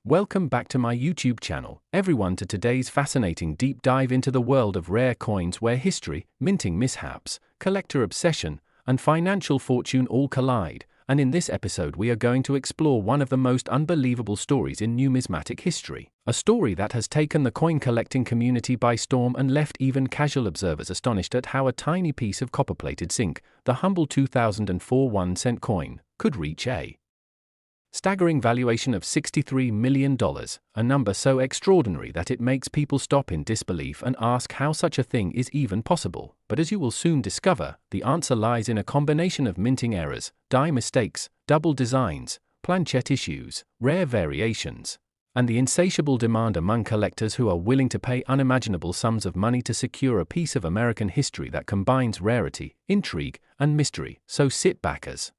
Welcome back to my YouTube channel, everyone, to today's fascinating deep dive into the world of rare coins where history, minting mishaps, collector obsession, and financial fortune all collide. And in this episode we are going to explore one of the most unbelievable stories in numismatic history. A story that has taken the coin collecting community by storm and left even casual observers astonished at how a tiny piece of copper-plated zinc, the humble 2004 1-cent coin, could reach a staggering valuation of $63 million, a number so extraordinary that it makes people stop in disbelief and ask how such a thing is even possible. But as you will soon discover, the answer lies in a combination of minting errors, die mistakes, double designs, planchette issues, rare variations, and the insatiable demand among collectors who are willing to pay unimaginable sums of money to secure a piece of American history that combines rarity, intrigue, and mystery. So sit back as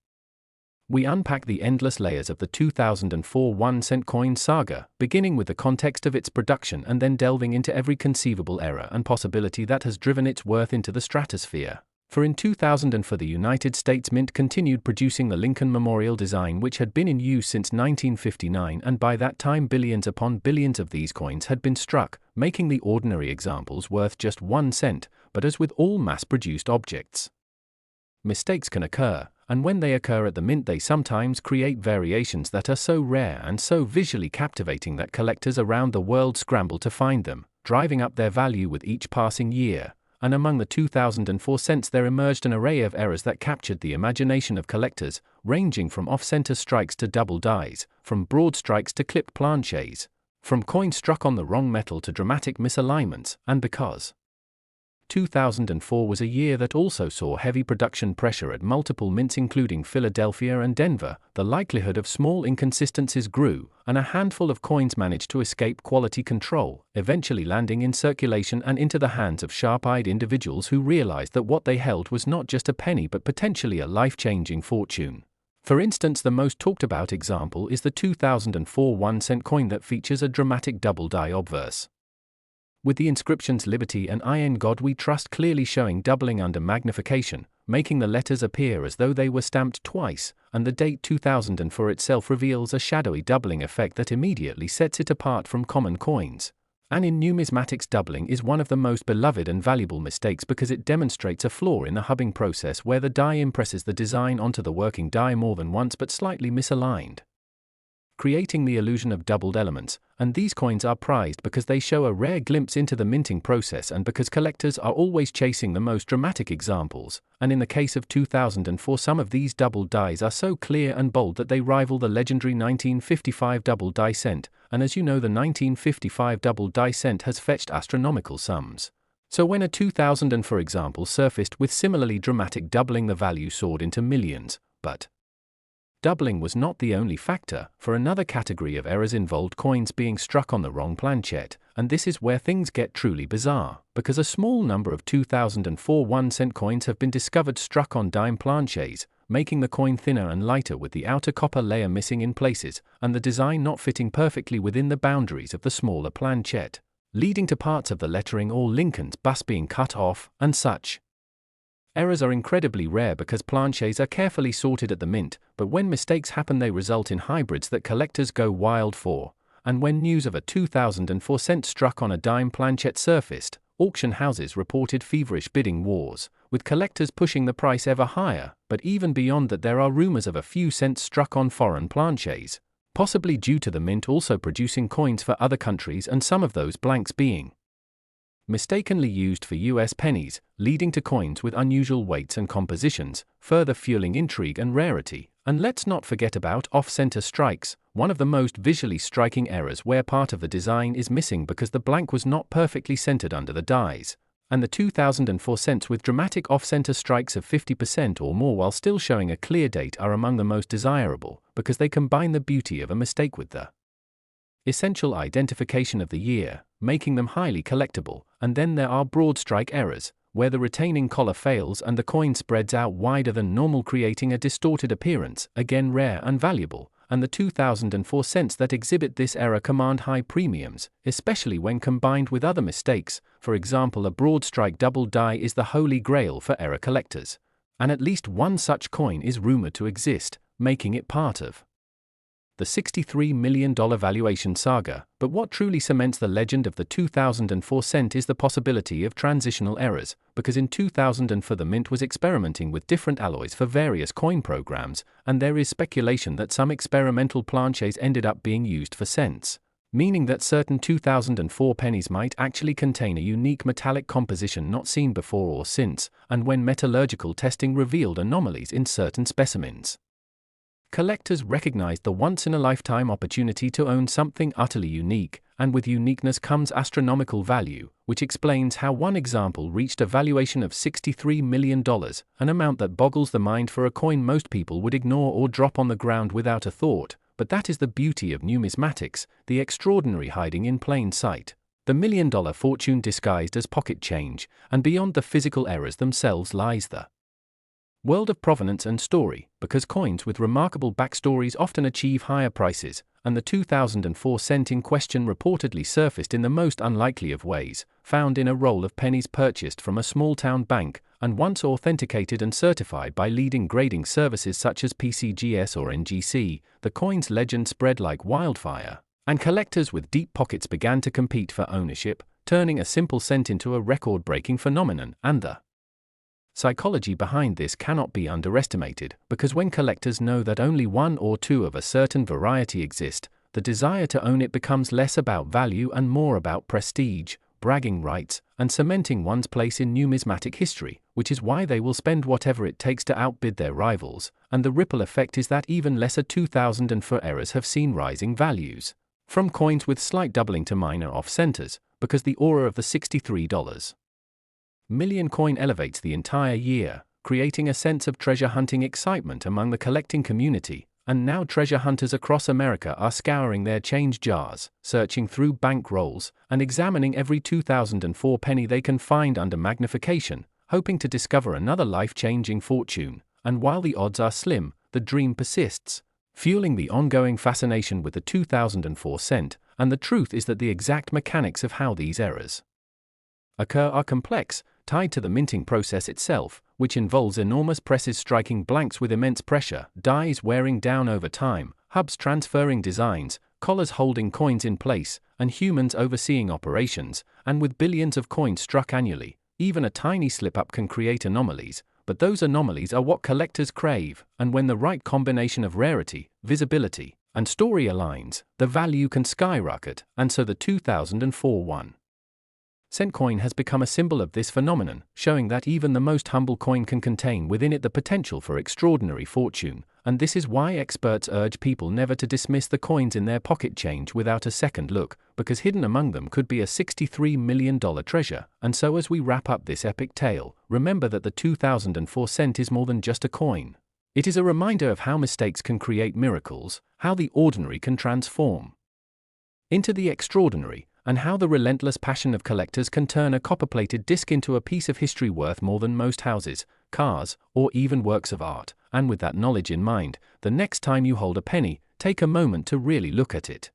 we unpack the endless layers of the 2004 1-cent coin saga, beginning with the context of its production and then delving into every conceivable error and possibility that has driven its worth into the stratosphere. For in 2004 the United States Mint continued producing the Lincoln Memorial design, which had been in use since 1959, and by that time billions upon billions of these coins had been struck, making the ordinary examples worth just 1 cent. But as with all mass-produced objects, mistakes can occur, and when they occur at the mint they sometimes create variations that are so rare and so visually captivating that collectors around the world scramble to find them, driving up their value with each passing year. And among the 2004 cents there emerged an array of errors that captured the imagination of collectors, ranging from off-center strikes to double dies, from broad strikes to clipped planchets, from coins struck on the wrong metal to dramatic misalignments. And because 2004 was a year that also saw heavy production pressure at multiple mints including Philadelphia and Denver, the likelihood of small inconsistencies grew, and a handful of coins managed to escape quality control, eventually landing in circulation and into the hands of sharp-eyed individuals who realized that what they held was not just a penny but potentially a life-changing fortune. For instance, the most talked-about example is the 2004 1-cent coin that features a dramatic double-die obverse, with the inscriptions Liberty and I in God We Trust clearly showing doubling under magnification, making the letters appear as though they were stamped twice, and the date 2004 itself reveals a shadowy doubling effect that immediately sets it apart from common coins. And in numismatics, doubling is one of the most beloved and valuable mistakes because it demonstrates a flaw in the hubbing process where the die impresses the design onto the working die more than once but slightly misaligned, creating the illusion of doubled elements. And these coins are prized because they show a rare glimpse into the minting process and because collectors are always chasing the most dramatic examples. And in the case of 2004, some of these double dies are so clear and bold that they rival the legendary 1955 double die cent, and as you know, the 1955 double die cent has fetched astronomical sums. So when a 2004 example surfaced with similarly dramatic doubling, the value soared into millions. But doubling was not the only factor, for another category of errors involved coins being struck on the wrong planchette, and this is where things get truly bizarre, because a small number of 2004 1-cent coins have been discovered struck on dime planchets, making the coin thinner and lighter with the outer copper layer missing in places, and the design not fitting perfectly within the boundaries of the smaller planchette, leading to parts of the lettering or Lincoln's bust being cut off, and such errors are incredibly rare because planchets are carefully sorted at the mint, but when mistakes happen they result in hybrids that collectors go wild for. And when news of a 2004 cent struck on a dime planchette surfaced, auction houses reported feverish bidding wars, with collectors pushing the price ever higher. But even beyond that, there are rumors of a few cents struck on foreign planchets, possibly due to the mint also producing coins for other countries, and some of those blanks being mistakenly used for US pennies, leading to coins with unusual weights and compositions, further fueling intrigue and rarity. And let's not forget about off-center strikes, one of the most visually striking errors where part of the design is missing because the blank was not perfectly centered under the dies. And the 2004 cents with dramatic off-center strikes of 50% or more while still showing a clear date are among the most desirable, because they combine the beauty of a mistake with the essential identification of the year, making them highly collectible. And then there are broad strike errors, where the retaining collar fails and the coin spreads out wider than normal, creating a distorted appearance, again rare and valuable. And the 2004 cents that exhibit this error command high premiums, especially when combined with other mistakes. For example, a broad strike double die is the holy grail for error collectors, and at least one such coin is rumored to exist, making it part of the $63 million valuation saga, but what truly cements the legend of the 2004 cent is the possibility of transitional errors, because in 2004 the mint was experimenting with different alloys for various coin programs, and there is speculation that some experimental planches ended up being used for cents, meaning that certain 2004 pennies might actually contain a unique metallic composition not seen before or since, and when metallurgical testing revealed anomalies in certain specimens. Collectors recognized the once-in-a-lifetime opportunity to own something utterly unique, and with uniqueness comes astronomical value, which explains how one example reached a valuation of $63 million, an amount that boggles the mind for a coin most people would ignore or drop on the ground without a thought. But that is the beauty of numismatics, the extraordinary hiding in plain sight, the million-dollar fortune disguised as pocket change, and beyond the physical errors themselves lies the world of provenance and story, because coins with remarkable backstories often achieve higher prices, and the 2004 cent in question reportedly surfaced in the most unlikely of ways, found in a roll of pennies purchased from a small-town bank, and once authenticated and certified by leading grading services such as PCGS or NGC, the coin's legend spread like wildfire, and collectors with deep pockets began to compete for ownership, turning a simple cent into a record-breaking phenomenon, and the psychology behind this cannot be underestimated, because when collectors know that only one or two of a certain variety exist, the desire to own it becomes less about value and more about prestige, bragging rights, and cementing one's place in numismatic history, which is why they will spend whatever it takes to outbid their rivals, and the ripple effect is that even lesser 2004 errors have seen rising values, from coins with slight doubling to minor off-centers, because the aura of the $63 million coin elevates the entire year, creating a sense of treasure hunting excitement among the collecting community, and now treasure hunters across America are scouring their change jars, searching through bank rolls, and examining every 2004 penny they can find under magnification, hoping to discover another life-changing fortune, and while the odds are slim, the dream persists, fueling the ongoing fascination with the 2004 cent, and the truth is that the exact mechanics of how these errors occur are complex, tied to the minting process itself, which involves enormous presses striking blanks with immense pressure, dies wearing down over time, hubs transferring designs, collars holding coins in place, and humans overseeing operations, and with billions of coins struck annually, even a tiny slip-up can create anomalies, but those anomalies are what collectors crave, and when the right combination of rarity, visibility, and story aligns, the value can skyrocket, and so the 2004 1 cent coin has become a symbol of this phenomenon, showing that even the most humble coin can contain within it the potential for extraordinary fortune, and this is why experts urge people never to dismiss the coins in their pocket change without a second look, because hidden among them could be a $63 million treasure. And so as we wrap up this epic tale, remember that the 2004 cent is more than just a coin. It is a reminder of how mistakes can create miracles, how the ordinary can transform into the extraordinary, and how the relentless passion of collectors can turn a copper-plated disc into a piece of history worth more than most houses, cars, or even works of art. And with that knowledge in mind, the next time you hold a penny, take a moment to really look at it.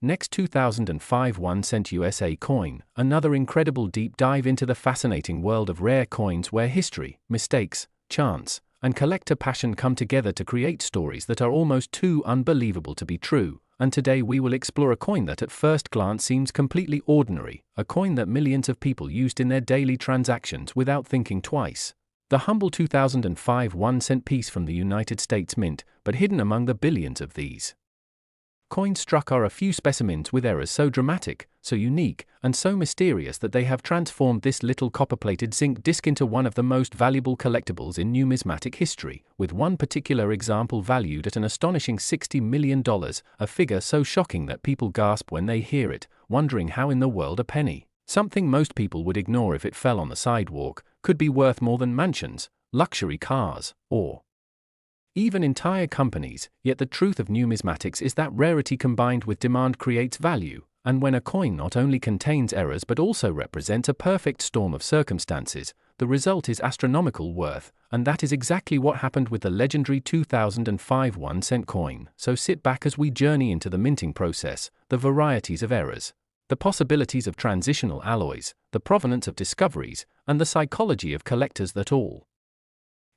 Next, 2005 1 cent USA coin, another incredible deep dive into the fascinating world of rare coins where history, mistakes, chance, and collector passion come together to create stories that are almost too unbelievable to be true. And today we will explore a coin that at first glance seems completely ordinary, a coin that millions of people used in their daily transactions without thinking twice. The humble 2005 1 cent piece from the United States Mint, but hidden among the billions of these coins struck are a few specimens with errors so dramatic, so unique, and so mysterious that they have transformed this little copper-plated zinc disc into one of the most valuable collectibles in numismatic history, with one particular example valued at an astonishing $60 million, a figure so shocking that people gasp when they hear it, wondering how in the world a penny, something most people would ignore if it fell on the sidewalk, could be worth more than mansions, luxury cars, or even entire companies. Yet the truth of numismatics is that rarity combined with demand creates value, and when a coin not only contains errors but also represents a perfect storm of circumstances, the result is astronomical worth, and that is exactly what happened with the legendary 2005 1 cent coin. So sit back as we journey into the minting process, the varieties of errors, the possibilities of transitional alloys, the provenance of discoveries, and the psychology of collectors that all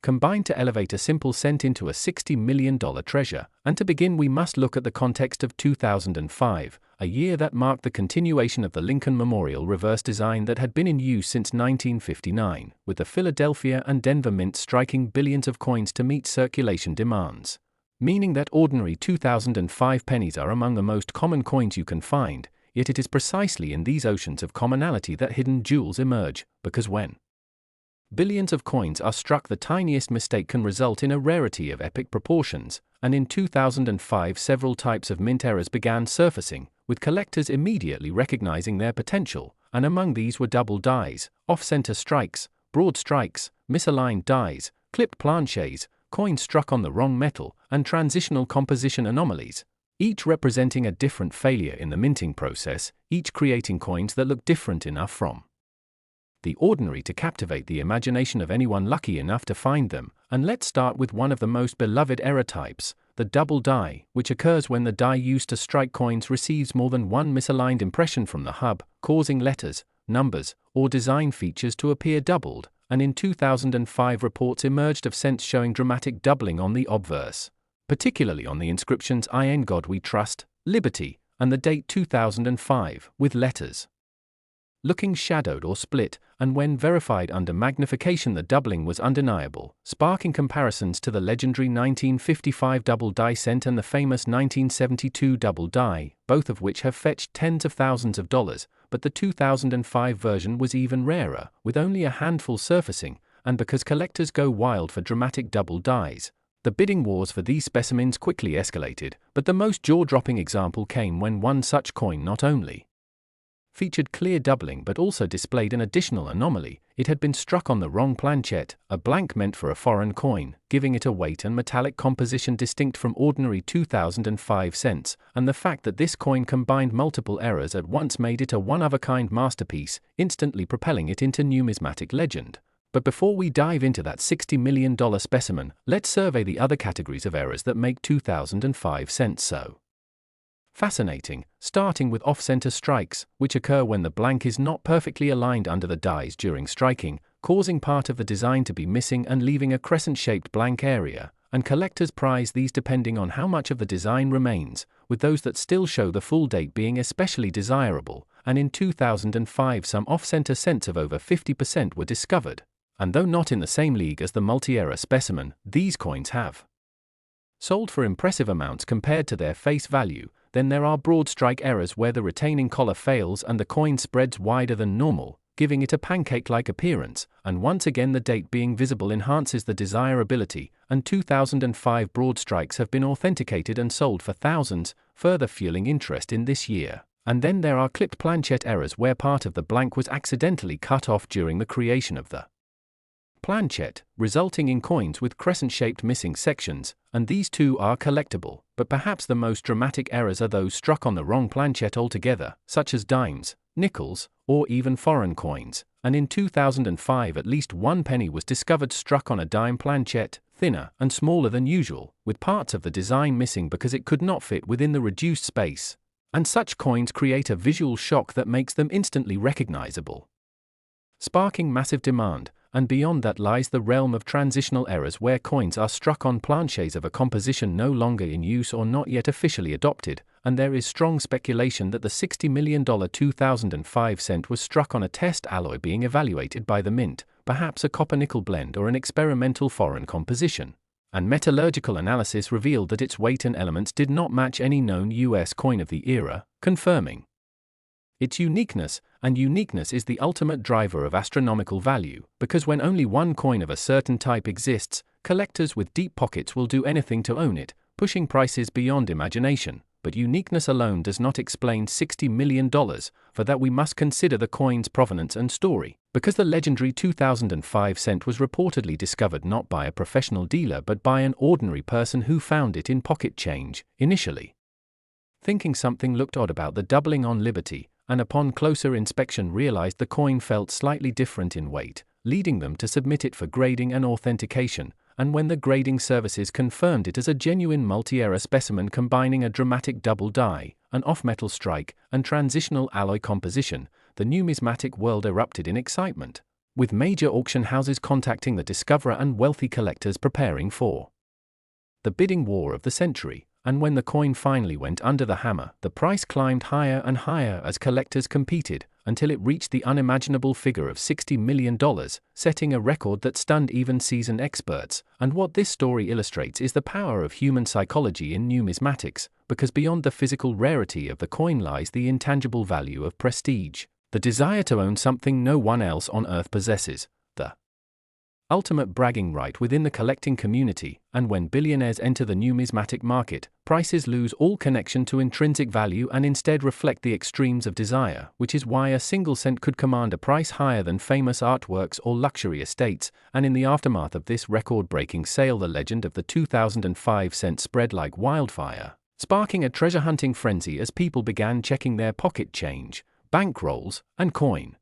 combined to elevate a simple cent into a $60 million treasure. And to begin, we must look at the context of 2005, a year that marked the continuation of the Lincoln Memorial reverse design that had been in use since 1959, with the Philadelphia and Denver mints striking billions of coins to meet circulation demands. Meaning that ordinary 2005 pennies are among the most common coins you can find, yet it is precisely in these oceans of commonality that hidden jewels emerge, because when billions of coins are struck, the tiniest mistake can result in a rarity of epic proportions, and in 2005 several types of mint errors began surfacing, with collectors immediately recognizing their potential, and among these were double dies, off-center strikes, broad strikes, misaligned dies, clipped planchets, coins struck on the wrong metal, and transitional composition anomalies, each representing a different failure in the minting process, each creating coins that look different enough from the ordinary to captivate the imagination of anyone lucky enough to find them. And let's start with one of the most beloved error types, the double die, which occurs when the die used to strike coins receives more than one misaligned impression from the hub, causing letters, numbers, or design features to appear doubled. And in 2005 reports emerged of cents showing dramatic doubling on the obverse, particularly on the inscriptions "I in God We Trust," "Liberty," and the date 2005, with letters looking shadowed or split, and when verified under magnification the doubling was undeniable, sparking comparisons to the legendary 1955 double die cent and the famous 1972 double die, both of which have fetched tens of thousands of dollars, but the 2005 version was even rarer, with only a handful surfacing, and because collectors go wild for dramatic double dies, the bidding wars for these specimens quickly escalated. But the most jaw-dropping example came when one such coin not only featured clear doubling but also displayed an additional anomaly. It had been struck on the wrong planchet, a blank meant for a foreign coin, giving it a weight and metallic composition distinct from ordinary 2005 cents, and the fact that this coin combined multiple errors at once made it a one-of-a-kind masterpiece, instantly propelling it into numismatic legend. But before we dive into that $60 million specimen, let's survey the other categories of errors that make 2005 cents so fascinating, starting with off-center strikes, which occur when the blank is not perfectly aligned under the dies during striking, causing part of the design to be missing and leaving a crescent-shaped blank area, and collectors prize these depending on how much of the design remains, with those that still show the full date being especially desirable, and in 2005 some off-center cents of over 50% were discovered. And though not in the same league as the multi-error specimen, these coins have sold for impressive amounts compared to their face value. Then there are broad strike errors where the retaining collar fails and the coin spreads wider than normal, giving it a pancake-like appearance, and once again the date being visible enhances the desirability, and 2005 broad strikes have been authenticated and sold for thousands, further fueling interest in this year. And then there are clipped planchet errors where part of the blank was accidentally cut off during the creation of the planchet, resulting in coins with crescent-shaped missing sections, and these too are collectible. But perhaps the most dramatic errors are those struck on the wrong planchet altogether, such as dimes, nickels, or even foreign coins. And in 2005 at least one penny was discovered struck on a dime planchet, thinner and smaller than usual, with parts of the design missing because it could not fit within the reduced space. And such coins create a visual shock that makes them instantly recognizable, sparking massive demand. And beyond that lies the realm of transitional errors where coins are struck on planchets of a composition no longer in use or not yet officially adopted, and there is strong speculation that the $60 million 2005 cent was struck on a test alloy being evaluated by the mint, perhaps a copper-nickel blend or an experimental foreign composition. And metallurgical analysis revealed that its weight and elements did not match any known US coin of the era, confirming its uniqueness. And uniqueness is the ultimate driver of astronomical value, because when only one coin of a certain type exists, collectors with deep pockets will do anything to own it, pushing prices beyond imagination. But uniqueness alone does not explain $60 million, for that we must consider the coin's provenance and story, because the legendary 2005 cent was reportedly discovered not by a professional dealer but by an ordinary person who found it in pocket change, initially thinking something looked odd about the doubling on Liberty, and upon closer inspection realized the coin felt slightly different in weight, leading them to submit it for grading and authentication. And when the grading services confirmed it as a genuine multi-error specimen combining a dramatic double die, an off-metal strike, and transitional alloy composition, the numismatic world erupted in excitement. with major auction houses contacting the discoverer and wealthy collectors preparing for the bidding war of the century. And when the coin finally went under the hammer, the price climbed higher and higher as collectors competed, until it reached the unimaginable figure of $60 million, setting a record that stunned even seasoned experts. And what this story illustrates is the power of human psychology in numismatics, because beyond the physical rarity of the coin lies the intangible value of prestige, the desire to own something no one else on earth possesses, the ultimate bragging right within the collecting community. And when billionaires enter the numismatic market, prices lose all connection to intrinsic value and instead reflect the extremes of desire, which is why a single cent could command a price higher than famous artworks or luxury estates. And in the aftermath of this record-breaking sale, the legend of the 2005 cent spread like wildfire, sparking a treasure-hunting frenzy as people began checking their pocket change, bankrolls, and coin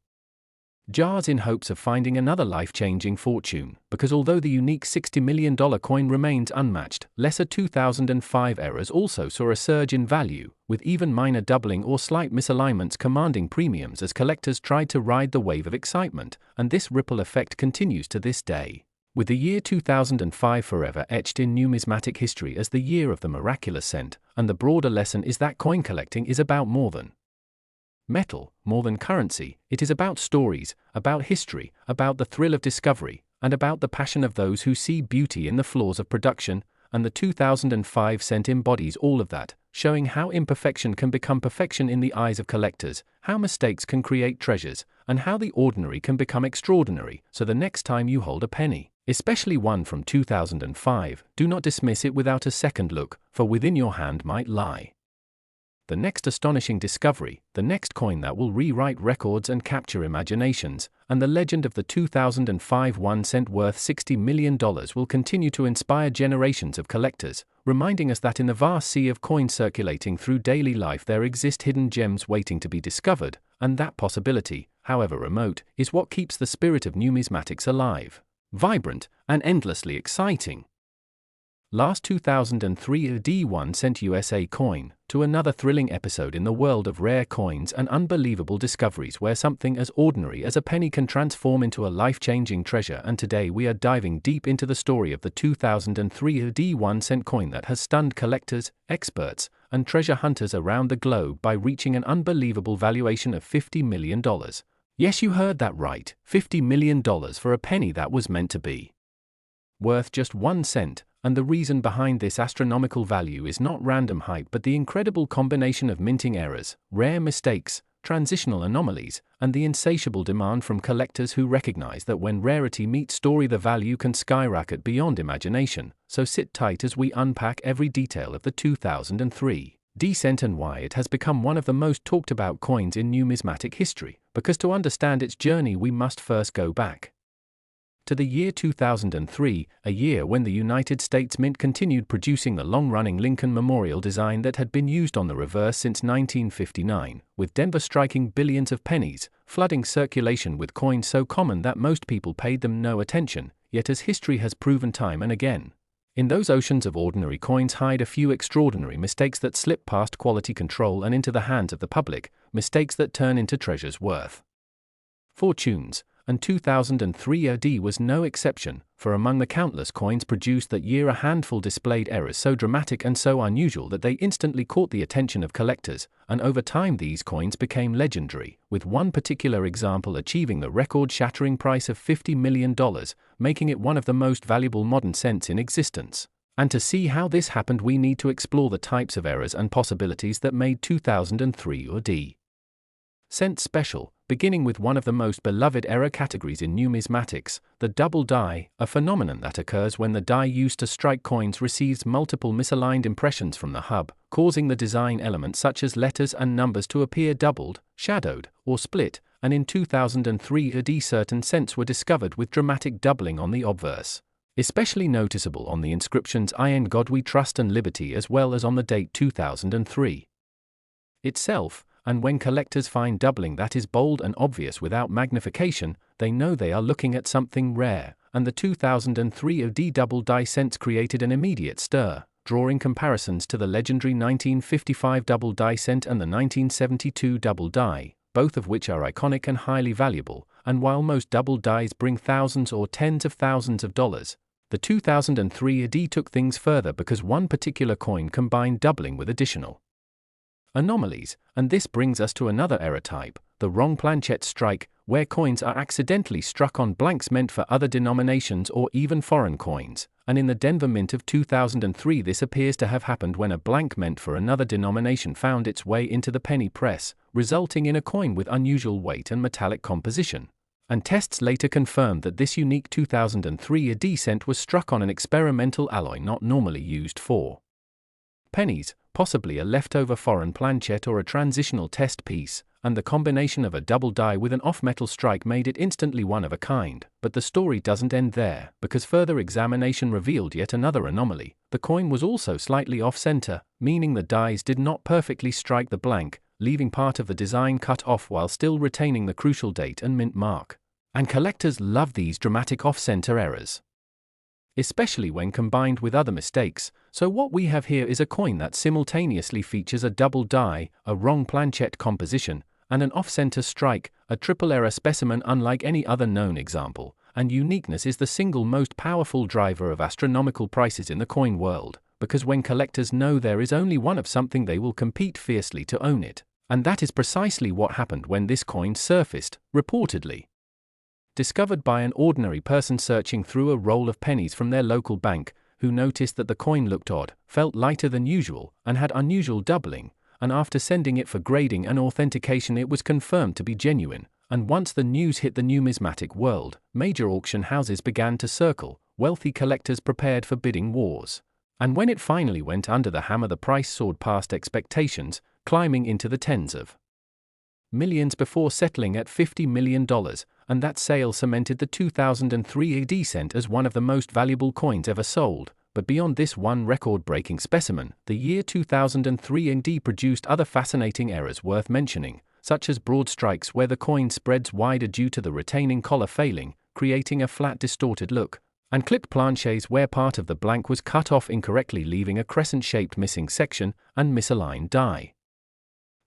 jars in hopes of finding another life-changing fortune. Because although the unique $60 million coin remains unmatched, lesser 2005 errors also saw a surge in value, with even minor doubling or slight misalignments commanding premiums as collectors tried to ride the wave of excitement. And this ripple effect continues to this day, with the year 2005 forever etched in numismatic history as the year of the miraculous cent. And the broader lesson is that coin collecting is about more than metal, more than currency. It is about stories, about history, about the thrill of discovery, and about the passion of those who see beauty in the flaws of production. And the 2005 cent embodies all of that, showing how imperfection can become perfection in the eyes of collectors, how mistakes can create treasures, and how the ordinary can become extraordinary. So the next time you hold a penny, especially one from 2005, do not dismiss it without a second look, for within your hand might lie the next astonishing discovery, the next coin that will rewrite records and capture imaginations. And the legend of the 2005 1 cent worth $60 million will continue to inspire generations of collectors, reminding us that in the vast sea of coins circulating through daily life there exist hidden gems waiting to be discovered. And that possibility, however remote, is what keeps the spirit of numismatics alive, vibrant, and endlessly exciting. Last 2003 a D1 cent USA coin, to another thrilling episode in the world of rare coins and unbelievable discoveries where something as ordinary as a penny can transform into a life-changing treasure. And today we are diving deep into the story of the 2003 a D1 cent coin that has stunned collectors, experts, and treasure hunters around the globe by reaching an unbelievable valuation of $50 million. Yes, you heard that right, $50 million for a penny that was meant to be worth just 1 cent. And the reason behind this astronomical value is not random hype but the incredible combination of minting errors, rare mistakes, transitional anomalies, and the insatiable demand from collectors who recognize that when rarity meets story the value can skyrocket beyond imagination. So sit tight as we unpack every detail of the 2003 D cent and why it has become one of the most talked about coins in numismatic history. Because to understand its journey we must first go back to the year 2003, a year when the United States Mint continued producing the long-running Lincoln Memorial design that had been used on the reverse since 1959, with Denver striking billions of pennies, flooding circulation with coins so common that most people paid them no attention. Yet as history has proven time and again, in those oceans of ordinary coins hide a few extraordinary mistakes that slip past quality control and into the hands of the public, mistakes that turn into treasures worth fortunes. And 2003 AD was no exception, for among the countless coins produced that year a handful displayed errors so dramatic and so unusual that they instantly caught the attention of collectors, and over time these coins became legendary, with one particular example achieving the record-shattering price of $50 million, making it one of the most valuable modern cents in existence. And to see how this happened we need to explore the types of errors and possibilities that made 2003 AD cent special, beginning with one of the most beloved error categories in numismatics, the double die, a phenomenon that occurs when the die used to strike coins receives multiple misaligned impressions from the hub, causing the design elements such as letters and numbers to appear doubled, shadowed, or split. And in 2003 AD certain cents were discovered with dramatic doubling on the obverse, especially noticeable on the inscriptions "In God We Trust" and "Liberty," as well as on the date 2003 itself. And when collectors find doubling that is bold and obvious without magnification, they know they are looking at something rare. And the 2003 AD double die cents created an immediate stir, drawing comparisons to the legendary 1955 double die cent and the 1972 double die, both of which are iconic and highly valuable. and while most double dies bring thousands or tens of thousands of dollars, the 2003 AD took things further because one particular coin combined doubling with additional anomalies, and this brings us to another error type, the wrong planchette strike, where coins are accidentally struck on blanks meant for other denominations or even foreign coins, and in the Denver Mint of 2003 this appears to have happened when a blank meant for another denomination found its way into the penny press, resulting in a coin with unusual weight and metallic composition. And tests later confirmed that this unique 2003 AD cent was struck on an experimental alloy not normally used for pennies, possibly a leftover foreign planchette or a transitional test piece, and the combination of a double die with an off-metal strike made it instantly one of a kind. But the story doesn't end there, because further examination revealed yet another anomaly. The coin was also slightly off-center, meaning the dies did not perfectly strike the blank, leaving part of the design cut off while still retaining the crucial date and mint mark. And collectors love these dramatic off-center errors, especially when combined with other mistakes. So what we have here is a coin that simultaneously features a double die, a wrong planchette composition, and an off-center strike, a triple error specimen unlike any other known example, and uniqueness is the single most powerful driver of astronomical prices in the coin world, because when collectors know there is only one of something they will compete fiercely to own it, and that is precisely what happened when this coin surfaced, reportedly discovered by an ordinary person searching through a roll of pennies from their local bank, who noticed that the coin looked odd, felt lighter than usual, and had unusual doubling, and after sending it for grading and authentication it was confirmed to be genuine. And once the news hit the numismatic world, major auction houses began to circle, wealthy collectors prepared for bidding wars. And when it finally went under the hammer the price soared past expectations, climbing into the tens of millions before settling at $50 million, and that sale cemented the 2003 AD cent as one of the most valuable coins ever sold. But beyond this one record-breaking specimen, the year 2003 AD produced other fascinating errors worth mentioning, such as broad strikes where the coin spreads wider due to the retaining collar failing, creating a flat distorted look, and clipped planchets where part of the blank was cut off incorrectly leaving a crescent-shaped missing section, and misaligned die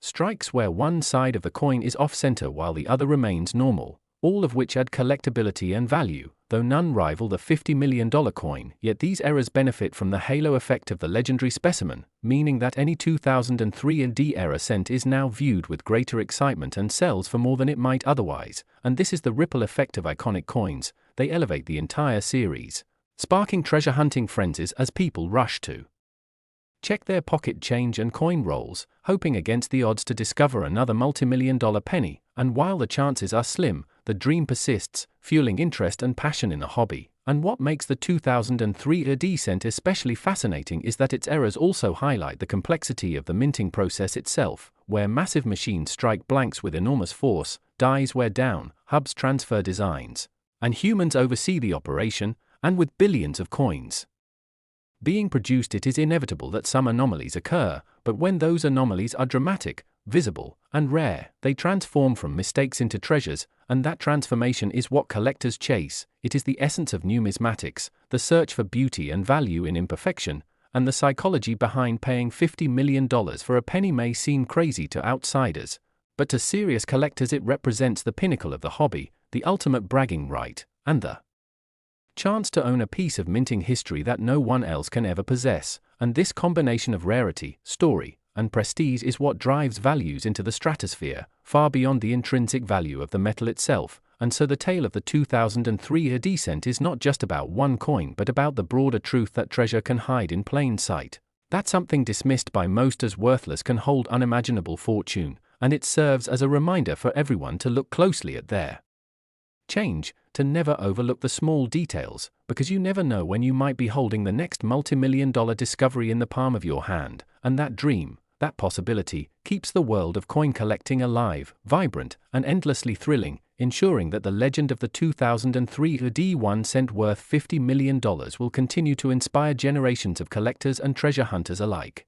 strikes where one side of the coin is off-center while the other remains normal, all of which add collectability and value, though none rival the $50 million coin. Yet these errors benefit from the halo effect of the legendary specimen, meaning that any 2003 AD error cent is now viewed with greater excitement and sells for more than it might otherwise, and this is the ripple effect of iconic coins. They elevate the entire series, sparking treasure hunting frenzies as people rush to check their pocket change and coin rolls, hoping against the odds to discover another multi-million-dollar penny. And while the chances are slim, the dream persists, fueling interest and passion in the hobby. And what makes the 2003 AD cent especially fascinating is that its errors also highlight the complexity of the minting process itself, where massive machines strike blanks with enormous force, dies wear down, hubs transfer designs, and humans oversee the operation. And with billions of coins being produced, it is inevitable that some anomalies occur, but when those anomalies are dramatic, visible, and rare, they transform from mistakes into treasures, and that transformation is what collectors chase. It is the essence of numismatics, the search for beauty and value in imperfection, and the psychology behind paying $50 million for a penny may seem crazy to outsiders, but to serious collectors it represents the pinnacle of the hobby, the ultimate bragging right, and the chance to own a piece of minting history that no one else can ever possess. And this combination of rarity, story, and prestige is what drives values into the stratosphere, far beyond the intrinsic value of the metal itself. And so the tale of the 2003 AD cent is not just about one coin but about the broader truth that treasure can hide in plain sight, that something dismissed by most as worthless can hold unimaginable fortune, and it serves as a reminder for everyone to look closely at their change, to never overlook the small details, because you never know when you might be holding the next multi-million-dollar discovery in the palm of your hand. And that dream, that possibility, keeps the world of coin collecting alive, vibrant, and endlessly thrilling, ensuring that the legend of the 2003 AD 1 cent worth $50 million will continue to inspire generations of collectors and treasure hunters alike.